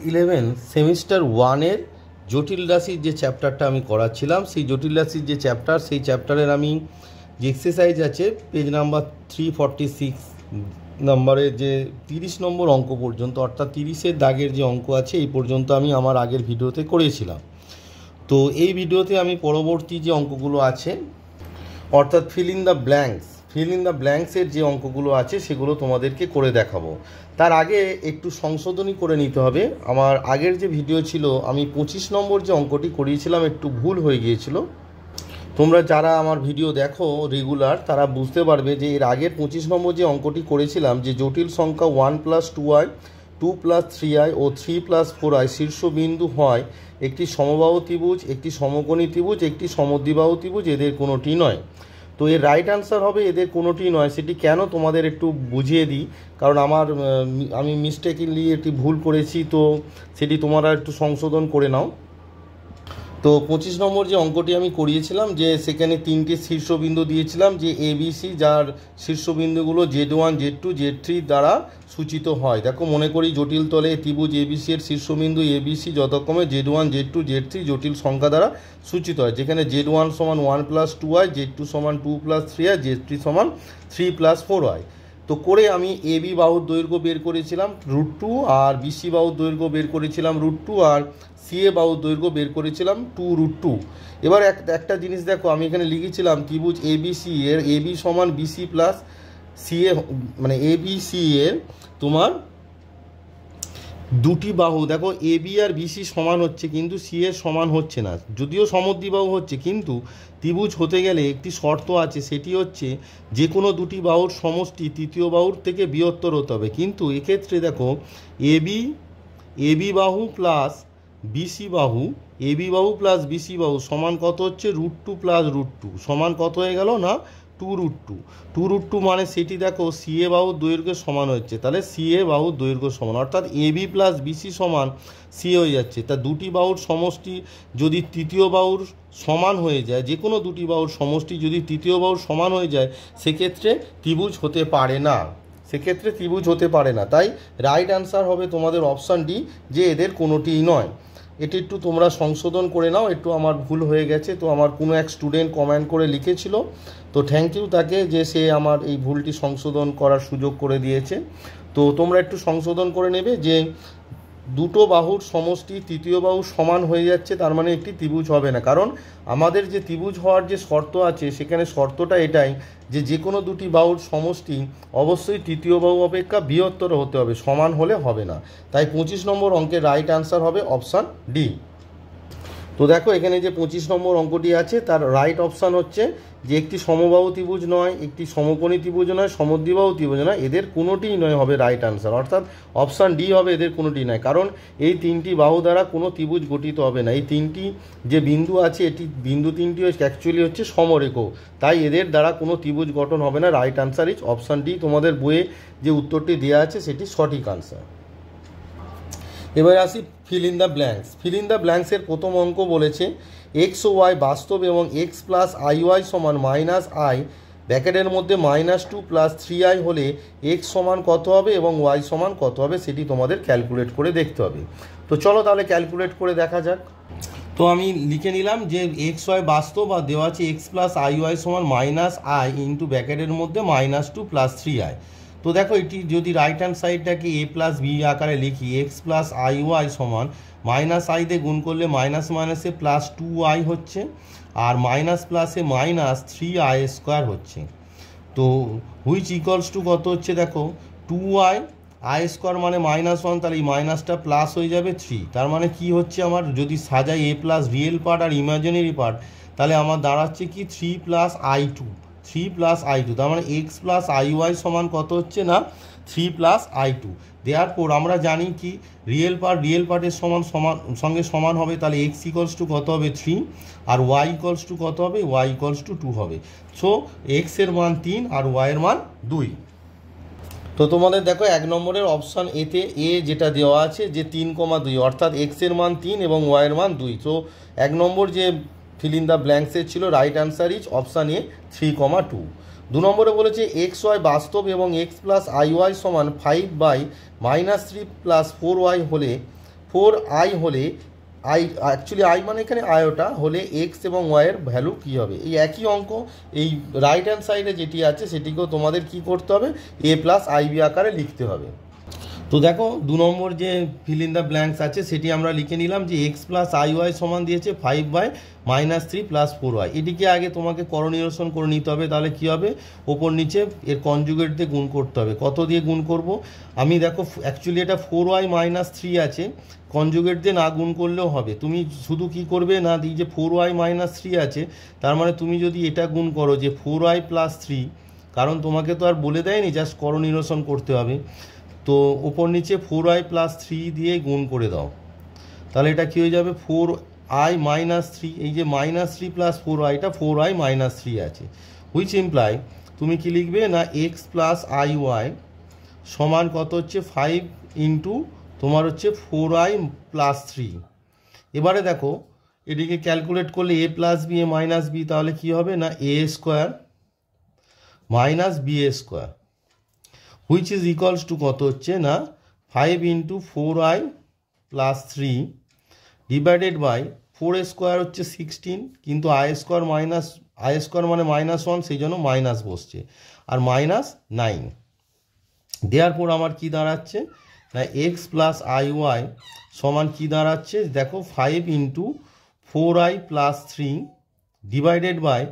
11 semester 1-এর জটিল রাশির যে চ্যাপ্টারটা আমি করাচ্ছিলাম, সেই জটিল রাশির যে চ্যাপ্টার, সেই চ্যাপ্টারের আমি যে এক্সারসাইজ আছে পেজ নাম্বার 346 নম্বরের যে 30 নম্বর অঙ্ক পর্যন্ত, অর্থাৎ 30-এর দাগের যে অঙ্ক আছে এই পর্যন্ত আমি আমার আগের ভিডিওতে করেছিলাম। তো এই ভিডিওতে আমি পরবর্তী যে অঙ্কগুলো আছে, অর্থাৎ ফিল ইন দ্য ব্ল্যাঙ্কসের যে অঙ্কগুলো আছে সেগুলো তোমাদেরকে করে দেখাবো। তার আগে একটু সংশোধনী করে নিতে হবে। আমার আগের যে ভিডিও ছিল, আমি 25 নম্বর যে অঙ্কটি করিয়েছিলাম একটু ভুল হয়ে গিয়েছিল। তোমরা যারা আমার ভিডিও দেখো রেগুলার তারা বুঝতে পারবে যে এর আগের 25 নম্বর যে অঙ্কটি করেছিলাম, যে জটিল সংখ্যা 1 + 2i 2 + 3i ও 3 + 4i শীর্ষবিন্দু হয় একটি সমবাহু ত্রিভুজ, একটি সমকোণী ত্রিভুজ, একটি সমদ্বিবাহু ত্রিভুজ, এদের কোনোটি নয়। তো এর রাইট আনসার হবে এদের কোনোটি নয়। সেটি কেন তোমাদের একটু বুঝিয়ে দিই, কারণ আমি মিস্টেকলি একটি ভুল করেছি, তো সেটি তোমরা একটু সংশোধন করে নাও। তো 25 নম্বর যে অঙ্কটি আমি করিয়েছিলাম, যে সেখানে 3টি শীর্ষবিন্দু দিয়েছিলাম, যে ABC, যার শীর্ষবিন্দুগুলো Z1 Z2 Z3 দ্বারা সূচিত হয়। দেখো, মনে করি জটিল তলে ত্রিভুজ ABC এর শীর্ষবিন্দু ABC যথাক্রমে Z1 Z2 Z3 জটিল সংখ্যা দ্বারা সূচিত হয়, যেখানে Z1 = 1 + 2i, Z2 = 2 + 3i, Z3 = 3 + 4i। তো করে আমি AB বাহুর দৈর্ঘ্য বের করেছিলাম √2, আর BC বাহুর দৈর্ঘ্য বের করেছিলাম √2, আর CA বাহুর দৈর্ঘ্য বের করেছিলাম 2√2। এবার একটা জিনিস দেখো, আমি এখানে লিখেছিলাম ত্রিভুজ ABC এর AB = BC + CA, মানে ABC এর তোমার দুটি বাহু, দেখো AB আর BC সমান হচ্ছে কিন্তু CA সমান হচ্ছে না। যদিও সমদ্বিবাহু হচ্ছে, কিন্তু ত্রিভুজ হতে গেলে একটি শর্ত আছে, সেটি হচ্ছে যে কোনো দুটি বাহুর সমষ্টি তৃতীয় বাহুর থেকে বৃহত্তর হতে হবে। কিন্তু এক্ষেত্রে দেখো AB বাহু প্লাস BC বাহু, AB বাহু প্লাস BC বাহু সমান কত হচ্ছে? √2 + √2 সমান কত হয়ে গেল না 2√2। 2√2 মানে সেটি দেখো CA বাহুর দৈর্ঘ্য সমান হচ্ছে, তাহলে CA বাহুর দৈর্ঘ্য সমান, অর্থাৎ AB + BC = CA হয়ে যাচ্ছে। তা দুটি বাহুর সমষ্টি যদি তৃতীয় বাহুর সমান হয়ে যায়, যে কোনো দুটি বাহুর সমষ্টি যদি তৃতীয় বাহুর সমান হয়ে যায়, সেক্ষেত্রে ত্রিভুজ হতে পারে না। তাই রাইট আনসার হবে তোমাদের অপশান ডি, যে এদের কোনোটিই নয়। এটি একটু তোমরা সংশোধন করে নাও, একটু আমার ভুল হয়ে গেছে। তো আমার কোনো এক স্টুডেন্ট কমেন্ট করে লিখেছিল, তো থ্যাংক ইউ তাকে, যে সে আমার এই ভুলটি সংশোধন করার সুযোগ করে দিয়েছে। তো তোমরা একটু সংশোধন করে নেবে, যে দুটো বাহুর সমষ্টি তৃতীয় বাহু সমান হয়ে যাচ্ছে, তার মানে একটি ত্রিভুজ হবে না। কারণ আমাদের যে ত্রিভুজ হওয়ার যে শর্ত আছে, সেখানে শর্তটা এটাই যে কোনো দুটি বাহুর সমষ্টি অবশ্যই তৃতীয় বাহু অপেক্ষা বৃহত্তর হতে হবে, সমান হলে হবে না। তাই 25 নম্বর অঙ্কের রাইট আনসার হবে অপশান ডি। তো দেখো, এখানে যে 25 নম্বর অঙ্কটি আছে তার রাইট অপশান হচ্ছে যে একটি সমবাহু ত্রিভুজ নয়, একটি সমকোণী ত্রিভুজ নয়, সমদ্বিবাহু ত্রিভুজ নয়, এদের কোনোটিই নয় হবে রাইট আনসার, অর্থাৎ অপশান ডি হবে এদের কোনোটি নয়। কারণ এই তিনটি বাহু দ্বারা কোনো ত্রিভুজ গঠিত হবে না। এই তিনটি যে বিন্দু আছে, এটি বিন্দু তিনটি অ্যাকচুয়ালি হচ্ছে সমরেখ, তাই এদের দ্বারা কোনো ত্রিভুজ গঠন হবে না। Right answer is option D. তোমাদের বইয়ে যে উত্তরটি দেওয়া আছে সেটি সঠিক আনসার। এবার আসি ফিল ইন দ্য ব্ল্যাঙ্কসের প্রথম অঙ্ক বলেছে x ও y বাস্তব এবং x + iy = -i, ব্র্যাকেটের মধ্যে -2 + 3i হলে x সমান কত হবে এবং y সমান কত হবে, সেটি তোমাদের ক্যালকুলেট করে দেখতে হবে। তো চলো তাহলে ক্যালকুলেট করে দেখা যাক। তো আমি লিখে নিলাম যে xy বাস্তব, আর দেওয়া আছে x + iy = -i ইন্টু ব্র্যাকেটের মধ্যে -2 + 3i। তো দেখো, এটি যদি রাইট হ্যান্ড সাইডটাকে a + b আকারে লিখি, x + iy - i দিয়ে গুণ করলে মাইনাস মাইনাসে +2i হচ্ছে, আর মাইনাস প্লাসে -3i² হচ্ছে। তো হুইচ ইকুয়ালস টু কত হচ্ছে? দেখো 2i, i² মানে -1, তাহলে এই মাইনাসটা প্লাস হয়ে যাবে 3। তার মানে কি হচ্ছে, আমার যদি সাজাই a প্লাস রিয়েল পার্ট আর ইমাজিনারি পার্ট, তাহলে আমার দাঁড়াচ্ছে কি 3 + i2, তার মানে x + iy সমান কত হচ্ছে না 3 + i2। দেয়ারপর আমরা জানি কি রিয়েল পার্টের সঙ্গে সমান হবে, তাহলে x = কত হবে 3, আর y = কত হবে, y = 2 হবে। সো x এর মান 3 আর y এর মান 2। তো তোমাদের দেখো 1 নম্বরের অপশান এতে এ যেটা দেওয়া আছে যে 3,2, অর্থাৎ x এর মান 3 এবং y এর মান 2। তো 1 নম্বর যে ফিল ইন দ্য ব্ল্যাঙ্কসের ছিল right answer is option A 3,2। 2 নম্বরে বলেছে xy বাস্তব এবং x + iy = 5/-3 + 4y হলে 4i হলে আই অ্যাকচুয়ালি আই মানে এখানে আয়োটা হলে এক্স এবং ওয়াইয়ের ভ্যালু কী হবে। এই একই অঙ্ক এই রাইট হ্যান্ড সাইডে যেটি আছে সেটিকেও তোমাদের কি করতে হবে, এ প্লাস আইবি আকারে লিখতে হবে। তো দেখো 2 নম্বর যে ফিল ইন দ্য ব্ল্যাঙ্কস আছে সেটি আমরা লিখে নিলাম যে এক্স প্লাস আই ওয়াই সমান দিয়েছে 5/-3 + 4y। এটিকে আগে তোমাকে করনিরসন করে নিতে হবে, তাহলে কি হবে, ওপর নিচে এর কনজুগেট দিয়ে গুণ করতে হবে। কত দিয়ে গুণ করব, আমি দেখো অ্যাকচুয়ালি এটা 4y - 3 আছে, কনজুগেট দিয়ে না গুণ করলেও হবে। তুমি শুধু কি করবে না, দিই যে 4y - 3 আছে, তার মানে তুমি যদি এটা গুণ করো যে 4y + 3, কারণ তোমাকে তো আর বলে দেয়নি, জাস্ট করনিরসন করতে হবে। তো ওপর নিচে 4i + 3 দিয়ে গুণ করে দাও, তাহলে এটা কী হয়ে যাবে 4i - 3, এই যে -3 + 4i, এটা 4i - 3 আছে, হুইচ ইমপ্লাই তুমি কি লিখবে না এক্স প্লাস আই ওয়াই সমান কত হচ্ছে 5 ইন্টু তোমার হচ্ছে 4i + 3। এবারে দেখো এটিকে ক্যালকুলেট করলে a + b a - b, তাহলে কি হবে না a² - b² which is equals two কত হচ্ছে না 5 ইন্টু 4i + 3 ডিভাইডেড বাই 4² হচ্ছে 16, কিন্তু i² মানে -1, সেই জন্য মাইনাস বসছে, আর -9। দেয়ারপর আমার কি দাঁড়াচ্ছে না এক্স প্লাস আই ওয়াই সমান কি দাঁড়াচ্ছে দেখো 5 ইন্টু 4i + 3 ডিভাইডেড বাই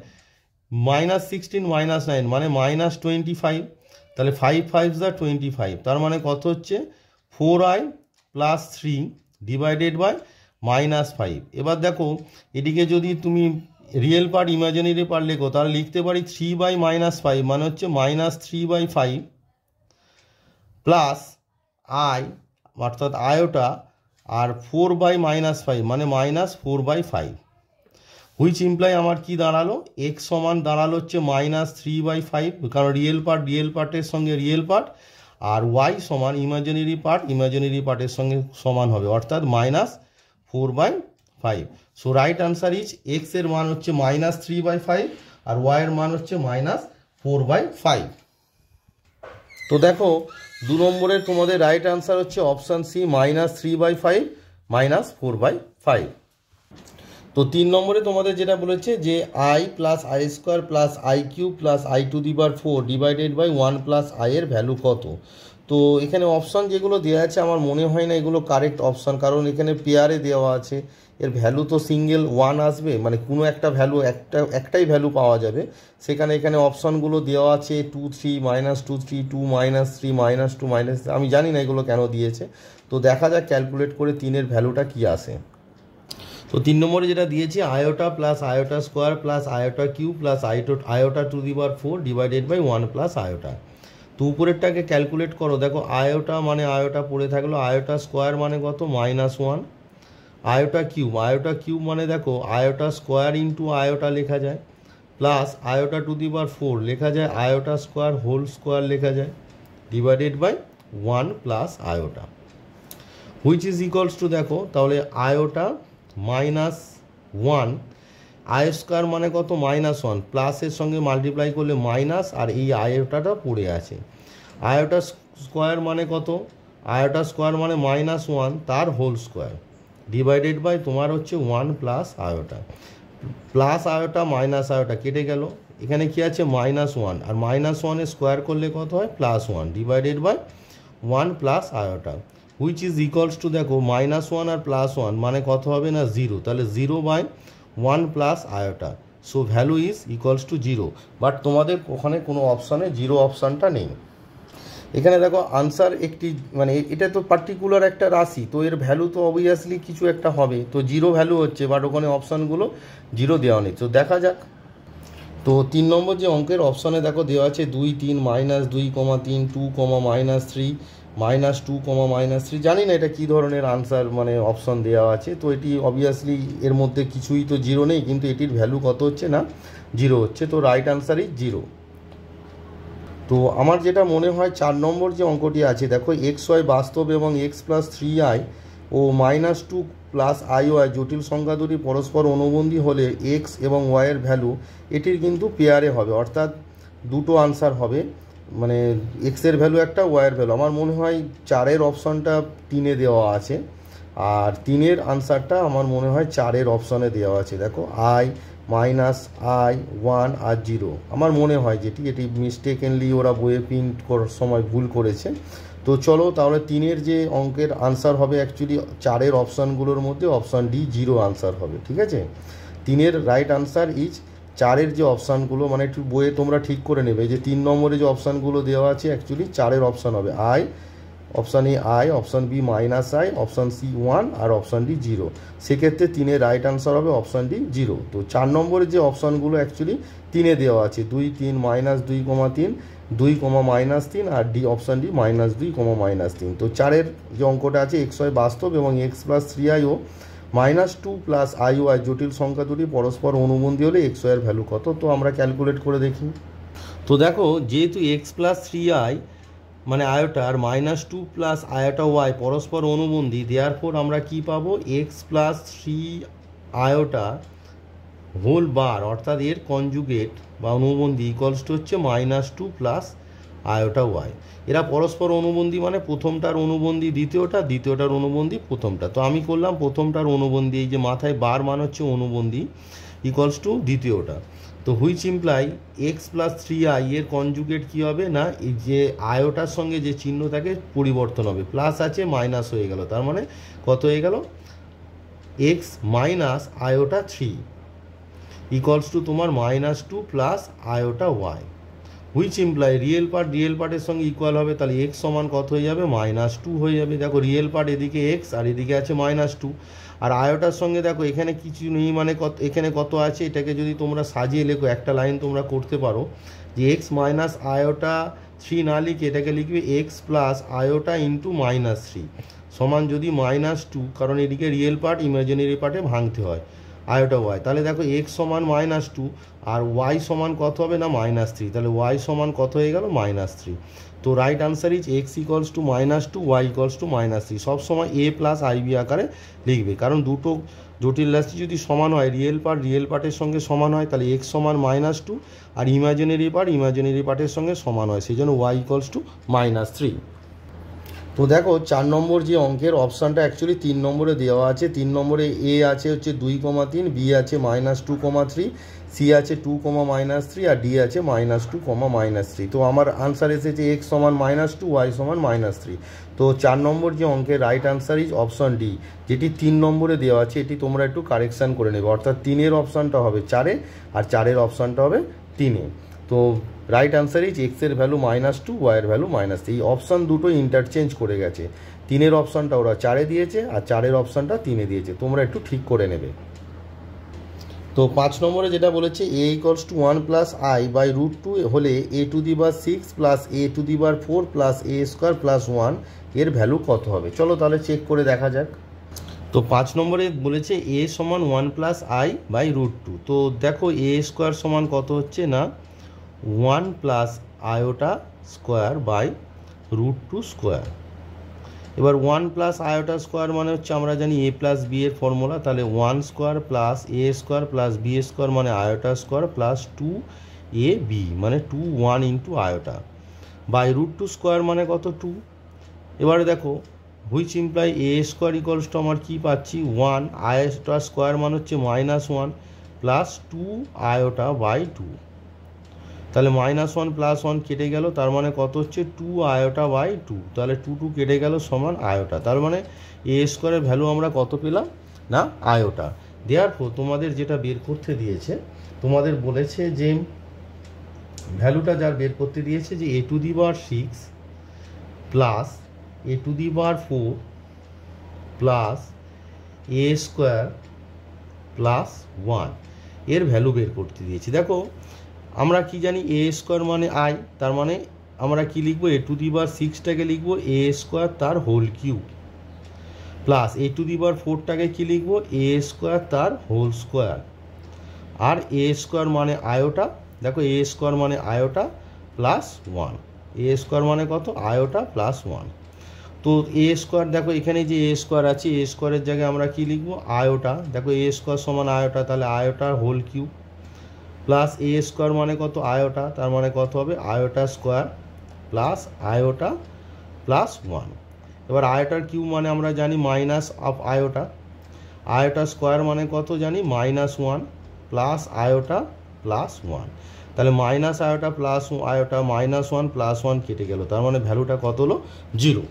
-16 -9 মানে -25, তাহলে 5 5 = 25, তার মানে কত হচ্ছে 4i + 3 ডিভাইডেড বাই -5। এবার দেখো এটিকে যদি তুমি রিয়েল পার্ট ইমাজিনারি পার্ট লেখো, তাহলে লিখতে পারি 3/-5 মানে হচ্ছে -3/5 প্লাস আই অর্থাৎ আয়োটা, আর 4/-5 মানে -4/5, হুইচ ইমপ্লাই আমার কি দাঁড়ালো এক্স সমান দাঁড়ালো হচ্ছে -3/5, কারণ রিয়েল পার্টের সঙ্গে রিয়েল পার্ট, আর ওয়াই সমান ইমাজিনারি পার্টের সঙ্গে সমান হবে, অর্থাৎ -4/5। So right answer is x এর মান হচ্ছে -3/5 আর ওয়াই এর মান হচ্ছে -4/5। তো দেখো 2 নম্বরের তোমাদের রাইট আনসার হচ্ছে অপশান সি -3/5 -4/5। তো 3 নম্বরে তোমাদের যেটা বলেছে যে i + i² + i³ + i⁴ divided by 1 + i এর ভ্যালু কত। তো এখানে অপশান যেগুলো দেওয়া আছে আমার মনে হয় না এগুলো কারেক্ট অপশান, কারণ এখানে পেয়ারে দেওয়া আছে, এর ভ্যালু তো সিঙ্গেল 1 আসবে, মানে কোনো একটা ভ্যালু একটাই ভ্যালু পাওয়া যাবে। সেখানে এখানে অপশানগুলো দেওয়া আছে 2 3 -2 3 2 -3 -2 আমি জানি না এগুলো কেন দিয়েছে। তো দেখা যাক ক্যালকুলেট করে 3-এর ভ্যালুটা কি আসে। তো 3 নম্বরে যেটা দিয়েছি iota plus iota square plus iota cube plus iota to the power 4 divided by 1 plus iota. তো উপরেরটাকে ক্যালকুলেট করো, দেখো আয়োটা মানে আয়োটা পড়ে থাকলো, আয়োটা স্কোয়ার মানে কত -1, আয়োটা কিউব মানে দেখো আয়োটা স্কোয়ার ইন্টু আয়োটা লেখা যায়, plus iota to the power 4 লেখা যায়, আয়োটা স্কোয়ার হোল স্কোয়ার লেখা যায়, divided by 1 plus iota, which is equals to দেখো তাহলে আয়োটা -1, আয়োস্কোয়ার মানে কত -1, প্লাসের সঙ্গে মাল্টিপ্লাই করলে মাইনাস, আর এই আয়োটাটা পড়ে আছে, আয়োটা স্কোয়ার মানে কত, আয়োটা স্কোয়ার মানে -1 তার হোল স্কোয়ার ডিভাইডেড বাই তোমার হচ্ছে 1 plus iota, plus iota minus iota কেটে গেল, এখানে কি আছে -1, আর -1 স্কোয়ার করলে কত হয় +1 divided by 1 plus iota, which is equals to দেখো -1 আর +1 মানে কত হবে না 0, তাহলে 0/1 plus iota, so value is equals two 0। But তোমাদের ওখানে কোনো অপশানে 0 অপশানটা নেই। এখানে দেখো আনসার একটি মানে এটা তো পার্টিকুলার একটা রাশি, তো এর ভ্যালু তো অবভিয়াসলি কিছু একটা হবে, তো 0 ভ্যালু হচ্ছে, বাট ওখানে অপশানগুলো 0 দেওয়া নেই। তো দেখা যাক। তো 3 নম্বর যে অঙ্কের অপশানে দেখো দেওয়া আছে 2 3 -2,3 2, -3 -2, -3, জানি না এটা কী ধরনের আনসার মানে অপশান দেওয়া আছে। তো এটি অবভিয়াসলি এর মধ্যে কিছুই তো 0 নেই, কিন্তু এটির ভ্যালু কত হচ্ছে না 0 হচ্ছে, তো রাইট আনসার ইজ 0। তো আমার যেটা মনে হয় 4 নম্বর যে অঙ্কটি আছে দেখো xy বাস্তব এবং x + 3i ও -2 প্লাস iy জটিল সংখ্যা দুটি পরস্পর অনুবন্ধী হলে x এবং y এর ভ্যালু এটির কিন্তু পেয়ারে হবে, অর্থাৎ দুটো আনসার হবে, মানে x এর ভ্যালু একটা, y এর ভ্যালু। আমার মনে হয় 4-এর অপশানটা 3-এ দেওয়া আছে, আর 3-এর আনসারটা আমার মনে হয় 4-এর অপশানে দেওয়া আছে। দেখো I -I 1 আর 0 আমার মনে হয় এটি মিস্টেকেনলি ওরা বইয়ে প্রিন্ট করার সময় ভুল করেছে। তো চলো তাহলে 3-এর যে অঙ্কের আনসার হবে অ্যাকচুয়ালি 4-এর অপশানগুলোর মধ্যে অপশান ডি 0 আনসার হবে, ঠিক আছে। 3-এর রাইট আনসার ইজ 4-এর যে অপশানগুলো মানে একটু বইয়ে তোমরা ঠিক করে নেবে যে 3 নম্বরে যে অপশানগুলো দেওয়া আছে অ্যাকচুয়ালি 4-এর অপশান হবে option A I, option B -I, option C 1 আর অপশান ডি 0। সেক্ষেত্রে 3-এর রাইট আনসার হবে অপশান ডি 0। তো 4 নম্বরের যে অপশানগুলো অ্যাকচুয়ালি 3-এ দেওয়া আছে 2, 3, -2, 3, 2, -3 আর ডি অপশান ডি -2, -3। তো 4-এর যে অঙ্কটা আছে xy বাস্তব এবং x + 3i ও -2 + iy জটিল সংখ্যা দুটি পরস্পর অনুবন্ধী হলে xy এর ভ্যালু কত। তো আমরা ক্যালকুলেট করে দেখি। তো দেখো যেহেতু x + 3i মানে আয়োটা আর -2 + আয়োটা y পরস্পর অনুবন্ধী, দেয়ারফোর আমরা কি পাবো x + 3 আয়োটা হোল বার অর্থাৎ এর কনজুগেট বা অনুবন্ধী ইকুয়ালস টু হচ্ছে -2 + আয়োটা y। এরা পরস্পর অনুবন্ধী মানে প্রথমটার অনুবন্ধী দ্বিতীয়টা, দ্বিতীয়টার অনুবন্ধী প্রথমটা। তো আমি করলাম প্রথমটার অনুবন্ধী, এই যে মাথায় বার মান হচ্ছে অনুবন্ধী ইকুয়ালস টু দ্বিতীয়টা। তো হুইচ ইমপ্লাই x + 3i এর কনজুগেট কী হবে না এই যে আয়োটার সঙ্গে যে চিহ্ন থাকে পরিবর্তন হবে, প্লাস আছে মাইনাস হয়ে গেল, তার মানে কত হয়ে গেল x - আয়োটা 3 ইকুয়ালস টু তোমার -2 + iota y। Which imply real পার্টের সঙ্গে ইকুয়াল হবে, তাহলে x সমান কত হয়ে যাবে -2 হয়ে যাবে। দেখো রিয়েল পার্ট এদিকে x আর এদিকে আছে -2, আর আয়োটার সঙ্গে দেখো এখানে কিছু নেই মানে কত, এখানে কত আছে এটাকে যদি তোমরা সাজিয়ে লেখো একটা লাইন তোমরা করতে পারো যে x - আয়োটা 3 না লিখে এটাকে লিখবে x + আয়োটা × -3 সমান যদি -2, কারণ এদিকে রিয়েল পার্ট ইমাজিনারি পার্টে ভাঙতে হয় আয়োটা y। তাহলে দেখো x সমান -2 আর y সমান কত হবে না -3, তাহলে y সমান কত হয়ে গেল -3। তো right answer is x = -2, y = -3। সবসময় a + ib আকারে লিখবে, কারণ দুটো জটিল রাশি যদি সমান হয় রিয়েল পার্টের সঙ্গে সমান হয় তাহলে x সমান -2 আর ইমাজিনারি পার্টের সঙ্গে সমান হয়, সেই জন্য y = -3। তো দেখো 4 নম্বর যে অঙ্কের অপশানটা অ্যাকচুয়ালি 3 নম্বরে দেওয়া আছে। 3 নম্বরে এ আছে হচ্ছে 2,3, বি আছে -2,3, সি আছে 2, -3 আর ডি আছে -2, -3। তো আমার আনসার এসেছে x সমান -2, y সমান -3। তো 4 নম্বর যে অঙ্কের right answer is option D, যেটি 3 নম্বরে দেওয়া আছে। এটি তোমরা একটু কারেকশান করে নেবে, অর্থাৎ 3-এর অপশানটা হবে 4-এ আর 4-এর অপশানটা হবে 3-এ। তো রাইট আনসার ইজ x এর ভ্যালু -2, y এর ভ্যালু -3। এই অপশান দুটো ইন্টারচেঞ্জ করে গেছে, 3-এর অপশানটা ওরা 4-এ দিয়েছে আর 4-এর অপশানটা 3-এ দিয়েছে, তোমরা একটু ঠিক করে নেবে। তো 5 নম্বরে যেটা বলেছে a = 1 + i/√2 হলে a⁶ + a⁴ + a² + 1 এর ভ্যালু কত হবে। চলো তাহলে চেক করে দেখা যাক। তো 5 নম্বরে বলেছে a সমান 1 + i/√2। তো দেখো a² সমান কত হচ্ছে না 1 + আয়োটা স্কোয়ার /√2 স্কোয়ার। এবার 1 + আয়োটা স্কোয়ার মানে হচ্ছে আমরা জানি a + b এর ফর্মুলা, তাহলে 1² + a² + b² মানে আয়োটা স্কোয়ার প্লাস 2ab মানে 2 1 × আয়োটা /√2 স্কোয়ার মানে কত 2। এবারে দেখো হুইচ ইমপ্লাই a² = আমার কী পাচ্ছি 1 আয়োটা স্কোয়ার মানে হচ্ছে -1 প্লাস 2 আয়োটা /2, তাহলে -1 + 1 কেটে গেল, তার মানে কত হচ্ছে 2 আয়োটা /2, তাহলে 2 কেটে গেল সমান আয়োটা, তার মানে a² এর ভ্যালু আমরা কত পেলাম না আয়োটা। দেয়ারফোর তোমাদের যেটা বের করতে দিয়েছে, তোমাদের বলেছে যে ভ্যালুটা যার বের করতে দিয়েছে যে a⁶ + a⁴ + a² + 1 এর ভ্যালু বের করতে দিয়েছি। দেখো আমরা কি জানি a² মানে i, তার মানে আমরা কি লিখবো a⁶টাকে লিখবো a² তার হোল কিউব প্লাস a⁴টাকে কি লিখবো a² তার হোল স্কোয়ার, আর a² মানে আয়োটা, দেখো a² মানে আয়োটা প্লাস 1, a² মানে কত আয়োটা প্লাস 1। তো a² দেখো এখানে যে a² আছে a² এর জায়গায় আমরা কি লিখবো আয়োটা, দেখো a² সমান আয়োটা, তাহলে আয়োটার হোল কিউব প্লাস a² মানে কত আয়োটা, তার মানে কত হবে iota square plus iota plus 1। এবার আয়োটার কিউব মানে আমরা জানি minus of iota, iota square মানে কত জানি -1 প্লাস আয়োটা প্লাস 1, তাহলে minus iota plus iota -1 plus 1 কেটে গেল, তার মানে ভ্যালুটা কত হলো 0।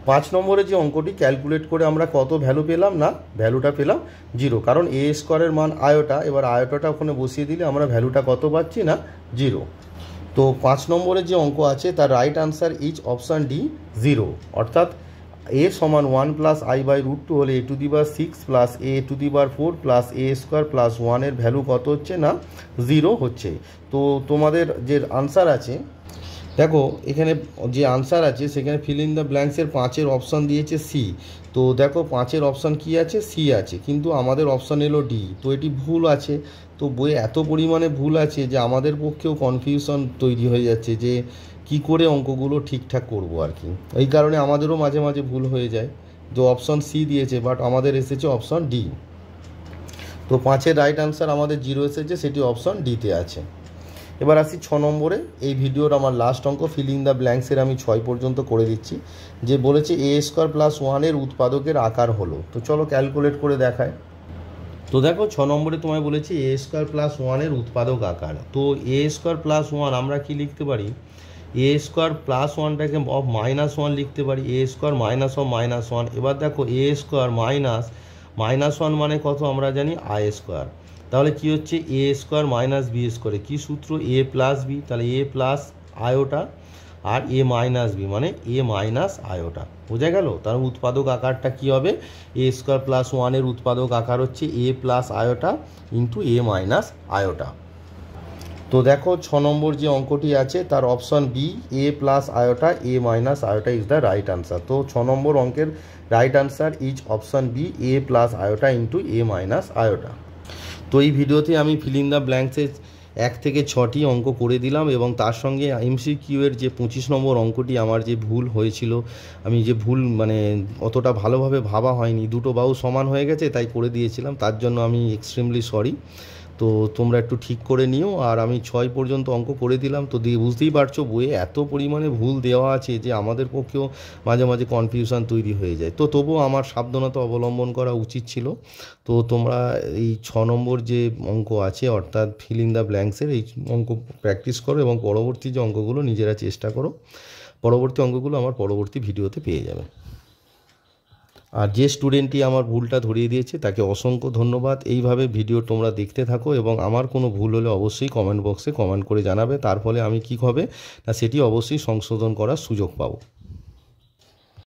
5 নম্বরে যে অঙ্কটি ক্যালকুলেট করে আমরা কত ভ্যালু পেলাম, না ভ্যালুটা পেলাম 0, কারণ এ স্কোয়ারের মান আয়োটা, এবার আয়োটাটা ওখানে বসিয়ে দিলে আমরা ভ্যালুটা কত পাচ্ছি, না 0। তো 5 নম্বরের যে অঙ্ক আছে তার right answer is option D 0, অর্থাৎ a সমান 1 প্লাস i/√2 হলে a⁶ plus a⁴ plus a square plus 1 এর ভ্যালু কত হচ্ছে, না 0 হচ্ছে। তো তোমাদের যে আনসার আছে, দেখো এখানে যে আনসার আছে সেখানে ফিল ইন দ্য ব্ল্যাঙ্কসের 5-এর অপশান দিয়েছে সি। তো দেখো 5-এর অপশান কি আছে, সি আছে, কিন্তু আমাদের অপশান এলো ডি, তো এটি ভুল আছে। তো বইয়ে এত পরিমাণে ভুল আছে যে আমাদের পক্ষেও কনফিউশন তৈরি হয়ে যাচ্ছে যে কি করে অঙ্কগুলো ঠিকঠাক করব আর কি। এই কারণে আমাদেরও মাঝে মাঝে ভুল হয়ে যায়, যে অপশান সি দিয়েছে বাট আমাদের এসেছে অপশান ডি। তো 5-এর রাইট আনসার আমাদের 0 এসেছে, সেটি অপশান ডিতে আছে। এবার আসি 6 নম্বরে। এই ভিডিওর আমার লাস্ট অঙ্ক ফিল ইন দ্য ব্ল্যাঙ্কসের আমি 6 পর্যন্ত করে দিচ্ছি। যে বলেছে a² প্লাস 1 এর উৎপাদকের আকার হলো, তো চলো ক্যালকুলেট করে দেখায়। তো দেখো 6 নম্বরে তোমায় বলেছি a² প্লাস 1 এর উৎপাদক আকার। তো a² প্লাস 1 আমরা কি লিখতে পারি, a² প্লাস 1টাকে অফ -1 লিখতে পারি, a² মাইনাস অফ -1। এবার দেখো a² -1 মানে কত আমরা জানি i², তাহলে কি হচ্ছে a² মাইনাস b², কি সূত্র a প্লাস বি, তাহলে a প্লাস আয়োটা আর a মাইনাস বি মানে a মাইনাস আয়োটা, বোঝা গেল। তার উৎপাদক আকারটা কি হবে, a² প্লাস 1 এর উৎপাদক আকার হচ্ছে a plus iota into a minus iota. তো দেখো 6 নম্বর যে অঙ্কটি আছে তার option B a plus iota a minus iota is the right answer. তো 6 নম্বর অঙ্কের right answer is option B a plus iota into a minus iota. তো এই ভিডিওতে আমি ফিল ইন দ্য ব্ল্যাঙ্কসে 1 থেকে 6টি অঙ্ক করে দিলাম, এবং তার সঙ্গে MCQ এর যে 25 নম্বর অঙ্কটি আমার যে ভুল হয়েছিল, আমি যে ভুল মানে অতটা ভালোভাবে ভাবা হয়নি, দুটো বাহু সমান হয়ে গেছে তাই করে দিয়েছিলাম, তার জন্য আমি এক্সট্রিমলি সরি। তো তোমরা একটু ঠিক করে নিও। আর আমি 6 পর্যন্ত অঙ্ক করে দিলাম, তো বুঝতেই পারছো বইয়ে এত পরিমাণে ভুল দেওয়া আছে যে আমাদের পক্ষেও মাঝে মাঝে কনফিউশন তৈরি হয়ে যায়। তো তবুও আমার সাবধানতা অবলম্বন করা উচিত ছিল। তো তোমরা এই 6 নম্বর যে অঙ্ক আছে অর্থাৎ ফিল ইন দ্য ব্ল্যাঙ্কসের এই অঙ্ক প্র্যাকটিস করো, এবং পরবর্তী যে অঙ্কগুলো নিজেরা চেষ্টা করো। পরবর্তী অঙ্কগুলো আমার পরবর্তী ভিডিওতে পেয়ে যাবে। আর যে স্টুডেন্টটি আমার ভুলটা ধরিয়ে দিয়েছে তাকে অসংখ্য ধন্যবাদ। এইভাবে ভিডিও তোমরা দেখতে থাকো, এবং আমার কোনো ভুল হলে অবশ্যই কমেন্ট বক্সে কমেন্ট করে জানাবে, তার ফলে আমি কী হবে না সেটি অবশ্যই সংশোধন করার সুযোগ পাবো।